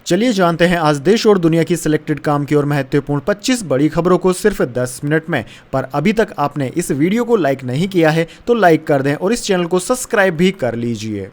चलिए जानते हैं आज देश और दुनिया की सिलेक्टेड काम की और महत्वपूर्ण 25 बड़ी खबरों को सिर्फ 10 मिनट में। पर अभी तक आपने इस वीडियो को लाइक नहीं किया है तो लाइक कर दें और इस चैनल को सब्सक्राइब भी कर लीजिए।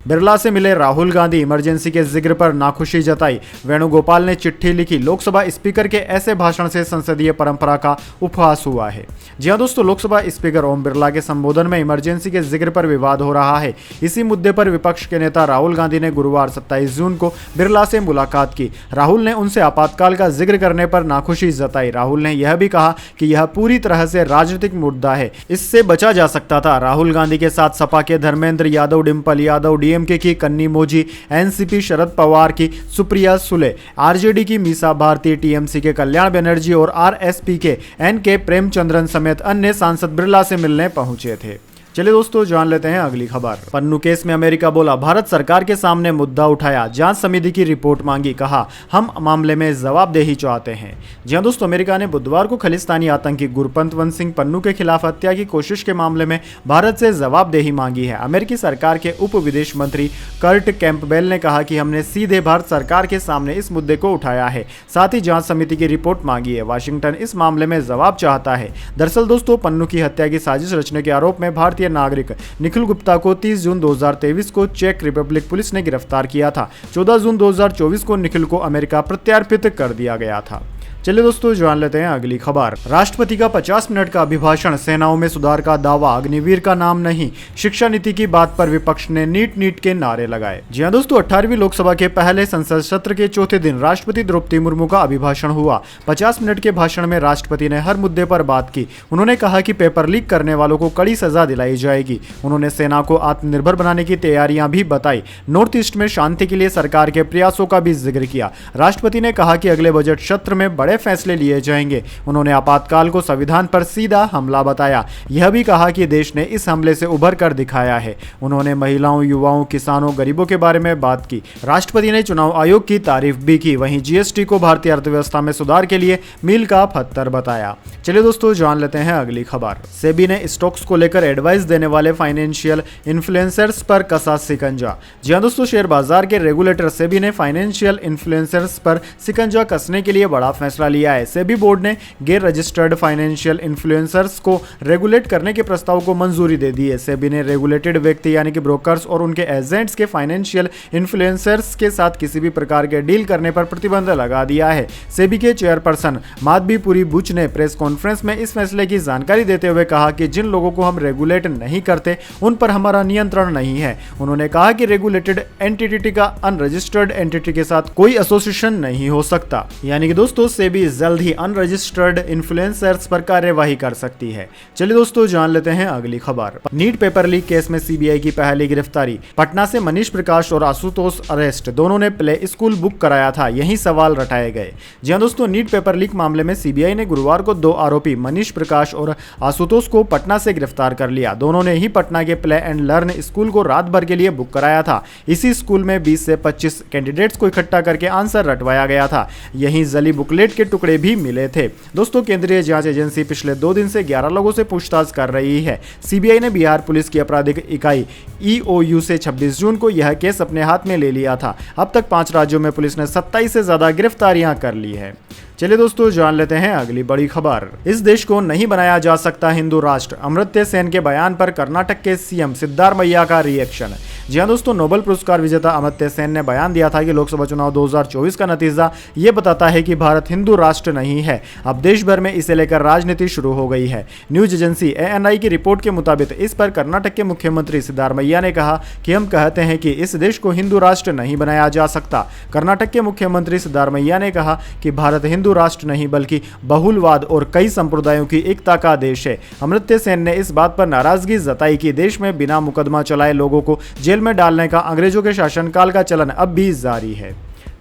बिरला से मिले राहुल गांधी, इमरजेंसी के जिक्र पर नाखुशी जताई। वेणुगोपाल ने चिट्ठी लिखी, लोकसभा स्पीकर के ऐसे भाषण से संसदीय परंपरा का उपहास हुआ है। जी हां दोस्तों, लोकसभा स्पीकर ओम बिरला के संबोधन में इमरजेंसी के जिक्र पर विवाद हो रहा है। इसी मुद्दे पर विपक्ष के नेता राहुल गांधी ने गुरुवार 27 जून को बिरला से मुलाकात की। राहुल ने उनसे आपातकाल का जिक्र करने पर नाखुशी जताई। राहुल ने यह भी कहा कि यह पूरी तरह से राजनीतिक मुद्दा है, इससे बचा जा सकता था। राहुल गांधी के साथ सपा के धर्मेंद्र यादव, डिम्पल यादव, डीएमके की कन्नी मोजी, एनसीपी शरद पवार की सुप्रिया सुले, आरजेडी की मीसा भारती, टीएमसी के कल्याण बनर्जी और आरएसपी के एनके प्रेमचंद्रन समेत अन्य सांसद बिरला से मिलने पहुंचे थे। चलिए दोस्तों जान लेते हैं अगली खबर। पन्नू केस में अमेरिका बोला, भारत सरकार के सामने मुद्दा उठाया, जांच समिति की रिपोर्ट मांगी, कहा हम मामले में जवाबदेही चाहते हैं। जी हां दोस्तों, अमेरिका ने बुधवार को खलिस्तानी आतंकी गुरपंतवंत सिंह पन्नू के खिलाफ हत्या की कोशिश के मामले में भारत से जवाबदेही मांगी है। अमेरिकी सरकार के उप विदेश मंत्री कर्ट कैंपबेल ने कहा कि हमने सीधे भारत सरकार के सामने इस मुद्दे को उठाया है, साथ ही जांच समिति की रिपोर्ट मांगी है। वाशिंगटन इस मामले में जवाब चाहता है। दरअसल दोस्तों, पन्नू की हत्या की साजिश रचने के आरोप में भारतीय नागरिक निखिल गुप्ता को 30 जून 2023 को चेक रिपब्लिक पुलिस ने गिरफ्तार किया था। 14 जून 2024 को निखिल को अमेरिका प्रत्यार्पित कर दिया गया था। चलिए दोस्तों जान लेते हैं अगली खबर। राष्ट्रपति का 50 मिनट का अभिभाषण, सेनाओं में सुधार का दावा, अग्निवीर का नाम नहीं, शिक्षा नीति की बात पर विपक्ष ने नीट के नारे लगाए। जी हां दोस्तों, 18वीं लोकसभा के पहले संसद सत्र के चौथे दिन राष्ट्रपति द्रौपदी मुर्मू का अभिभाषण हुआ। 50 मिनट के भाषण में राष्ट्रपति ने हर मुद्दे पर बात की। उन्होंने कहा कि पेपर लीक करने वालों को कड़ी सजा दिलाई जाएगी। उन्होंने सेना को आत्मनिर्भर बनाने की तैयारियां भी बताई। नॉर्थ ईस्ट में शांति के लिए सरकार के प्रयासों का भी जिक्र किया। राष्ट्रपति ने कहा कि अगले बजट सत्र में बड़े फैसले लिए जाएंगे। उन्होंने आपातकाल को संविधान पर सीधा हमला बताया। यह भी कहा कि देश ने इस हमले से उभर कर दिखाया है। उन्होंने महिलाओं, युवाओं, किसानों, गरीबों के बारे में बात की। राष्ट्रपति ने चुनाव आयोग की तारीफ भी की। वहीं जीएसटी को भारतीय अर्थव्यवस्था में सुधार के लिए मील का पत्थर बताया। चलिए दोस्तों जान लेते हैं अगली खबर। सेबी ने स्टॉक्स को लेकर एडवाइस देने वाले फाइनेंशियल इन्फ्लुएंसर्स पर कसा शिकंजा। जी हां दोस्तों, शेयर बाजार के रेगुलेटर सेबी ने फाइनेंशियल इन्फ्लुएंसर्स पर शिकंजा कसने के लिए बड़ा फैसला लिया है। सेबी बोर्ड ने गैर रजिस्टर्ड फाइनेंशियल इन्फ्लुएंसर्स को रेगुलेट करने के प्रस्ताव को मंजूरी दे दी है। सेबी ने रेगुलेटेड व्यक्ति यानी कि ब्रोकर्स और उनके एजेंट्स के फाइनेंशियल इन्फ्लुएंसर्स के साथ किसी भी प्रकार के डील करने पर प्रतिबंध लगा दिया है। सेबी के चेयरपर्सन माधवीपुरी बुच ने प्रेस कॉन्फ्रेंस में इस फैसले की जानकारी देते हुए कहा कि जिन लोगों को हम रेगुलेट नहीं करते उन पर हमारा नियंत्रण नहीं है। उन्होंने कहा कि रेगुलेटेड एंटिटी का अनरजिस्टर्ड एंटिटी के साथ कोई एसोसिएशन नहीं हो सकता। यानी कि दोस्तों, सेबी जल्द ही अनरजिस्टर्ड इन्फ्लुएंसर्स पर कार्यवाही कर सकती है। चलिए दोस्तों जान लेते हैं अगली खबर। नीट पेपर लीक केस में सीबीआई की पहली गिरफ्तारी। पटना से मनीष प्रकाश और आशुतोष अरेस्ट, दोनों ने प्ले स्कूल बुक कराया था, यही सवाल रटाए गए। जी हां दोस्तों, नीट पेपर लीक मामले में सीबीआई ने गुरुवार को 2 आरोपी मनीष प्रकाश और आशुतोष को पटना से गिरफ्तार कर लिया। दोनों ने ही पटना के प्ले एंड लर्न स्कूल को रात भर के लिए बुक कराया था। इसी स्कूल में 20 से 25 कैंडिडेट्स को इकट्ठा करके आंसर रटवाया गया था। यहीं जली बुकलेट के टुकड़े भी मिले थे। दोस्तों, केंद्रीय जांच एजेंसी पिछले 2 दिन से 11 लोगों से पूछताछ कर रही है। सीबीआई ने बिहार पुलिस की आपराधिक इकाई ईओयू से 26 जून को यह केस अपने हाथ में ले लिया था। अब तक 5 राज्यों में पुलिस ने 27 से ज्यादा गिरफ्तारियां कर ली है। चलिए दोस्तों जान लेते हैं अगली बड़ी खबर। इस देश को नहीं बनाया जा सकता हिंदू राष्ट्र, अमर्त्य सेन के बयान पर कर्नाटक के सीएम सिद्धारमैया का रिएक्शन। जी हां दोस्तों, नोबेल पुरस्कार विजेता अमर्त्य सेन ने बयान दिया था कि लोकसभा चुनाव 2024 का नतीजा ये बताता है कि भारत हिंदू राष्ट्र नहीं है। अब देश भर में इसे लेकर राजनीति शुरू हो गई है। न्यूज एजेंसी एएनआई की रिपोर्ट के मुताबिक इस पर कर्नाटक के मुख्यमंत्री सिद्धारमैया ने कहा कि हम कहते हैं कि इस देश को हिंदू राष्ट्र नहीं बनाया जा सकता। कर्नाटक के मुख्यमंत्री सिद्धारमैया ने कहा कि भारत हिंदू राष्ट्र नहीं बल्कि बहुलवाद और कई संप्रदायों की एकता का देश है। अमर्त्य सेन ने इस बात पर नाराजगी जताई कि देश में बिना मुकदमा चलाए लोगों को जेल में डालने का अंग्रेजों के शासनकाल का चलन अब भी जारी है।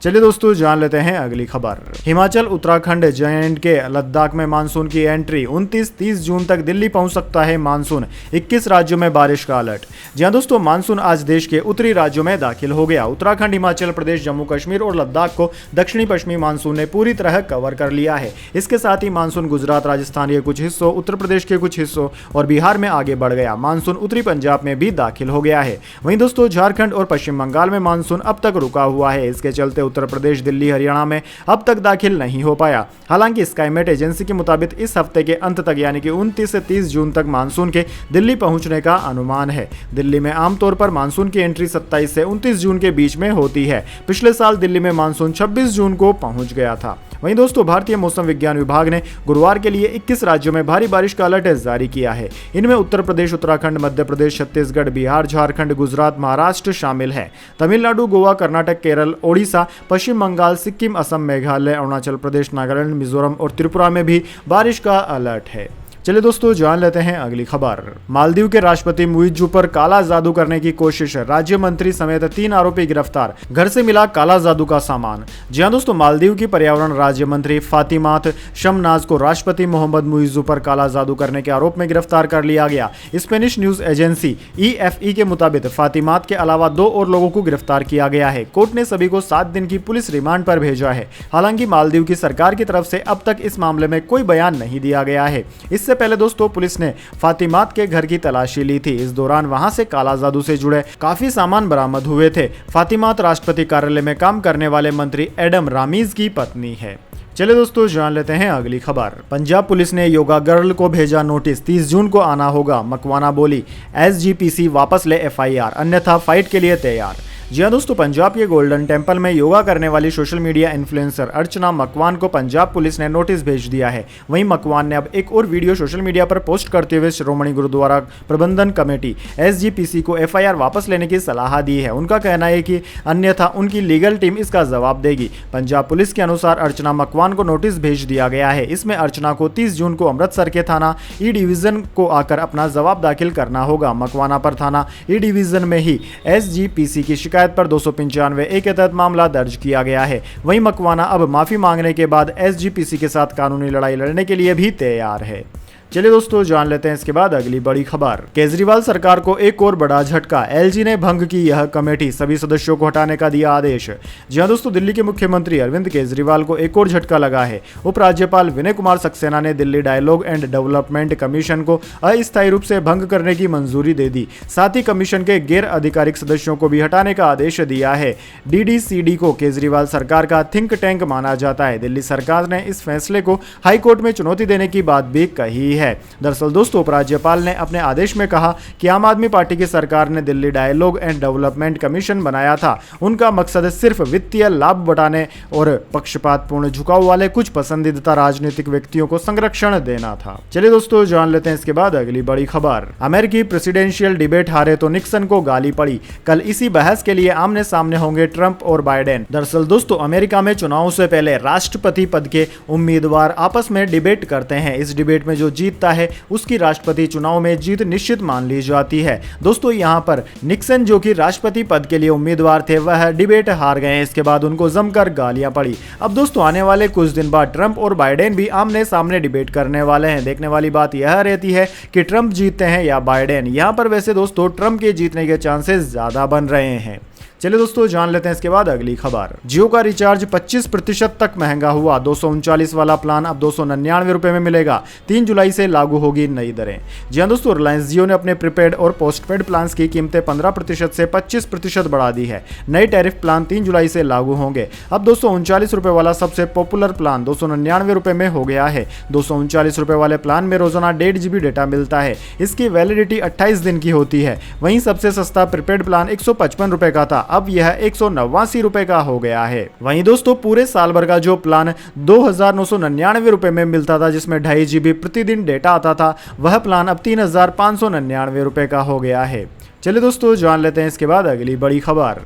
चलिए दोस्तों जान लेते हैं अगली खबर। हिमाचल, उत्तराखंड, J&K, लद्दाख में मानसून की एंट्री। 29-30 जून तक दिल्ली पहुंच सकता है मानसून। 21 राज्यों में बारिश का अलर्ट। जी हां दोस्तों, मानसून आज देश के उत्तरी राज्यों में दाखिल हो गया। उत्तराखंड, हिमाचल प्रदेश, जम्मू कश्मीर और लद्दाख को दक्षिणी पश्चिमी मानसून ने पूरी तरह कवर कर लिया है। इसके साथ ही मानसून गुजरात, राजस्थान के कुछ हिस्सों, उत्तर प्रदेश के कुछ हिस्सों और बिहार में आगे बढ़ गया। मानसून उत्तरी पंजाब में भी दाखिल हो गया है। वहीं दोस्तों झारखंड और पश्चिम बंगाल में मानसून अब तक रुका हुआ है। इसके चलते उत्तर प्रदेश, दिल्ली, हरियाणा में अब तक दाखिल नहीं हो पाया। हालांकि स्काईमेट एजेंसी के मुताबिक इस हफ्ते के अंत तक यानी कि 29 से 30 जून तक मानसून के दिल्ली पहुंचने का अनुमान है। दिल्ली में आमतौर पर मानसून की एंट्री 27 से 29 जून के बीच में होती है। पिछले साल दिल्ली में मानसून 26 जून को पहुंच गया था। वहीं दोस्तों भारतीय मौसम विज्ञान विभाग ने गुरुवार के लिए 21 राज्यों में भारी बारिश का अलर्ट जारी किया है। इनमें उत्तर प्रदेश, उत्तराखंड, मध्य प्रदेश, छत्तीसगढ़, बिहार, झारखंड, गुजरात, महाराष्ट्र शामिल है। तमिलनाडु, गोवा, कर्नाटक, केरल, ओडिशा, पश्चिम बंगाल, सिक्किम, असम, मेघालय, अरुणाचल प्रदेश, नागालैंड, मिजोरम और त्रिपुरा में भी बारिश का अलर्ट है। चलिए दोस्तों जान लेते हैं अगली खबर। मालदीव के राष्ट्रपति मुइज्जू पर काला जादू करने की कोशिश। राज्य मंत्री समेत 3 आरोपी गिरफ्तार। घर से मिला काला जादू का सामान। जी हां दोस्तों, मालदीव की पर्यावरण राज्य मंत्री फातिमात शमनाज को राष्ट्रपति मोहम्मद मुइज्जू पर काला जादू करने के आरोप में गिरफ्तार कर लिया गया। स्पेनिश न्यूज एजेंसी EFE के मुताबिक फातिमात के अलावा 2 और लोगों को गिरफ्तार किया गया है। कोर्ट ने सभी को 7 दिन की पुलिस रिमांड पर भेजा है। हालांकि मालदीव की सरकार की तरफ से अब तक इस मामले में कोई बयान नहीं दिया गया है। इससे पहले दोस्तों पुलिस ने फातिमात के घर की तलाशी ली थी। इस दौरान वहां से काला जादू से जुड़े काफी सामान बरामद हुए थे। फातिमात राष्ट्रपति कार्यालय में काम करने वाले मंत्री एडम रामीज की पत्नी है। चलिए दोस्तों जान लेते हैं अगली खबर। पंजाब पुलिस ने योगा गर्ल को भेजा नोटिस। 30 जून को आना होगा, मकवाना बोली। SGPC वापस ले FIR, अन्यथा फाइट के लिए तैयार। जी हां दोस्तों, पंजाब के गोल्डन टेम्पल में योगा करने वाली सोशल मीडिया इन्फ्लुएंसर अर्चना मकवान को पंजाब पुलिस ने नोटिस भेज दिया है। वहीं मकवान ने अब एक और वीडियो सोशल मीडिया पर पोस्ट करते हुए श्रोमणी गुरुद्वारा प्रबंधन कमेटी SGPC को FIR वापस लेने की सलाह दी है। उनका कहना है कि अन्यथा उनकी लीगल टीम इसका जवाब देगी। पंजाब पुलिस के अनुसार अर्चना मकवान को नोटिस भेज दिया गया है। इसमें अर्चना को 30 जून को अमृतसर के थाना E डिवीजन को आकर अपना जवाब दाखिल करना होगा। मकवाना पर थाना E डिवीजन में ही SGPC की शिकायत पर 295A के तहत मामला दर्ज किया गया है। वहीं मकवाना अब माफी मांगने के बाद SGPC के साथ कानूनी लड़ाई लड़ने के लिए भी तैयार है। चलिए दोस्तों जान लेते हैं इसके बाद अगली बड़ी खबर। केजरीवाल सरकार को एक और बड़ा झटका। LG ने भंग की यह कमेटी, सभी सदस्यों को हटाने का दिया आदेश। जी हां दोस्तों, दिल्ली के मुख्यमंत्री अरविंद केजरीवाल को एक और झटका लगा है। उपराज्यपाल विनय कुमार सक्सेना ने Delhi dialogue and development commission को अस्थायी रूप से भंग करने की मंजूरी दे दी। साथ ही कमीशन के गैर आधिकारिक सदस्यों को भी हटाने का आदेश दिया है। DDCD को केजरीवाल सरकार का थिंक टैंक माना जाता है। दिल्ली सरकार ने इस फैसले को हाईकोर्ट में चुनौती देने की बात भी कही है। दरअसल दोस्तों, उपराज्यपाल ने अपने आदेश में कहा कि आम आदमी पार्टी की सरकार ने Delhi dialogue and development commission बनाया था। उनका मकसद सिर्फ वित्तीय लाभ बटाने और पक्षपातपूर्ण झुकाव वाले कुछ पसंदीदा राजनीतिक व्यक्तियों को संरक्षण देना था। चलिए दोस्तों जान लेते हैं इसके बाद अगली बड़ी खबर। अमेरिकी प्रेसिडेंशियल डिबेट हारे तो निक्सन को गाली पड़ी। कल इसी बहस के लिए आमने सामने होंगे ट्रंप और बाइडेन। दरअसल दोस्तों, अमेरिका में चुनाव से पहले राष्ट्रपति पद के उम्मीदवार आपस में डिबेट करते हैं। इस डिबेट में जो जीतता है उसकी राष्ट्रपति चुनाव में जीत निश्चित मान ली जाती है। दोस्तों यहां पर निक्सन जो कि राष्ट्रपति पद के लिए उम्मीदवार थे, वह डिबेट हार गए। इसके बाद उनको जमकर गालियां पड़ी। अब दोस्तों आने वाले कुछ दिन बाद ट्रंप और बाइडेन भी आमने सामने डिबेट करने वाले हैं। देखने वाली बात यह रहती है कि ट्रंप जीतते हैं या बाइडेन। यहां पर वैसे दोस्तों ट्रंप के जीतने के चांसेस ज्यादा बन रहे हैं। चलिए दोस्तों जान लेते हैं इसके बाद अगली खबर। जियो का रिचार्ज 25% तक महंगा हुआ। 239 वाला प्लान अब 299 रुपए में मिलेगा। 3 जुलाई से लागू होगी नई दरें। जी हां दोस्तों, रिलायंस जियो ने अपने प्रीपेड और पोस्टपेड प्लान की कीमतें 15% से 25% बढ़ा दी है। नए टैरिफ प्लान 3 जुलाई से लागू होंगे। अब 239 रुपए वाला सबसे पॉपुलर प्लान 299 रुपए में हो गया है। 239 रुपए वाले प्लान में रोजाना 1.5 GB डेटा मिलता है। इसकी वैलिडिटी 28 दिन की होती है। वहीं सबसे सस्ता प्रीपेड प्लान 155 रुपए का था, अब यह 189 रुपए का हो गया है। वहीं दोस्तों पूरे साल भर का जो प्लान 2,999 रुपए में मिलता था, जिसमें 2.5 GB प्रतिदिन डेटा आता था, वह प्लान अब 3,599 रुपए का हो गया है। चलिए दोस्तों जान लेते हैं इसके बाद अगली बड़ी खबर।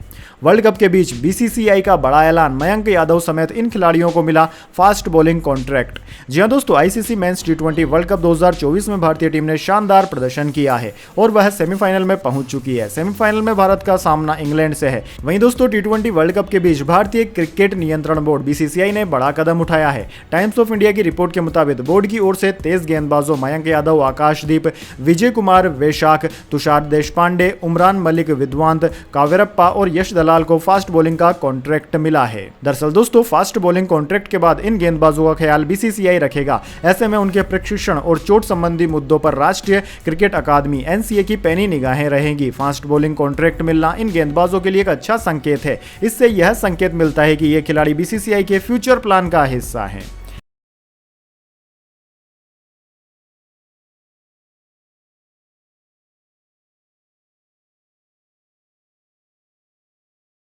वर्ल्ड कप के बीच बीसीसीआई का बड़ा ऐलान, मयंक यादव समेत इन खिलाड़ियों को मिला फास्ट बॉलिंग कॉन्ट्रैक्ट। जी हां दोस्तों, आईसीसी मेंस टी20 वर्ल्ड कप 2024 में भारतीय टीम ने शानदार प्रदर्शन किया है और वह सेमीफाइनल में पहुंच चुकी है। सेमीफाइनल में भारत का सामना इंग्लैंड से है। वहीं दोस्तों टी20 वर्ल्ड कप के बीच भारतीय क्रिकेट नियंत्रण बोर्ड बीसीसीआई ने बड़ा कदम उठाया है। टाइम्स ऑफ इंडिया की रिपोर्ट के मुताबिक बोर्ड की ओर से तेज गेंदबाजों मयंक यादव, आकाशदीप, विजय कुमार वैशाख, तुषार देशपांडे, उमरान मलिक, विद्वांत, कावेरप्पा और यश दलाल को फास्ट बॉलिंग का कॉन्ट्रैक्ट मिला है। दरअसल दोस्तों, फास्ट बॉलिंग कॉन्ट्रैक्ट के बाद इन गेंदबाजों का ख्याल बीसीसीआई रखेगा। ऐसे में उनके प्रशिक्षण और चोट संबंधी मुद्दों पर राष्ट्रीय क्रिकेट अकादमी एनसीए की पैनी निगाहें रहेंगी। फास्ट बॉलिंग कॉन्ट्रैक्ट मिलना इन गेंदबाजों के लिए एक अच्छा संकेत है। इससे यह संकेत मिलता है कि ये खिलाड़ी बीसीसीआई के फ्यूचर प्लान का हिस्सा है।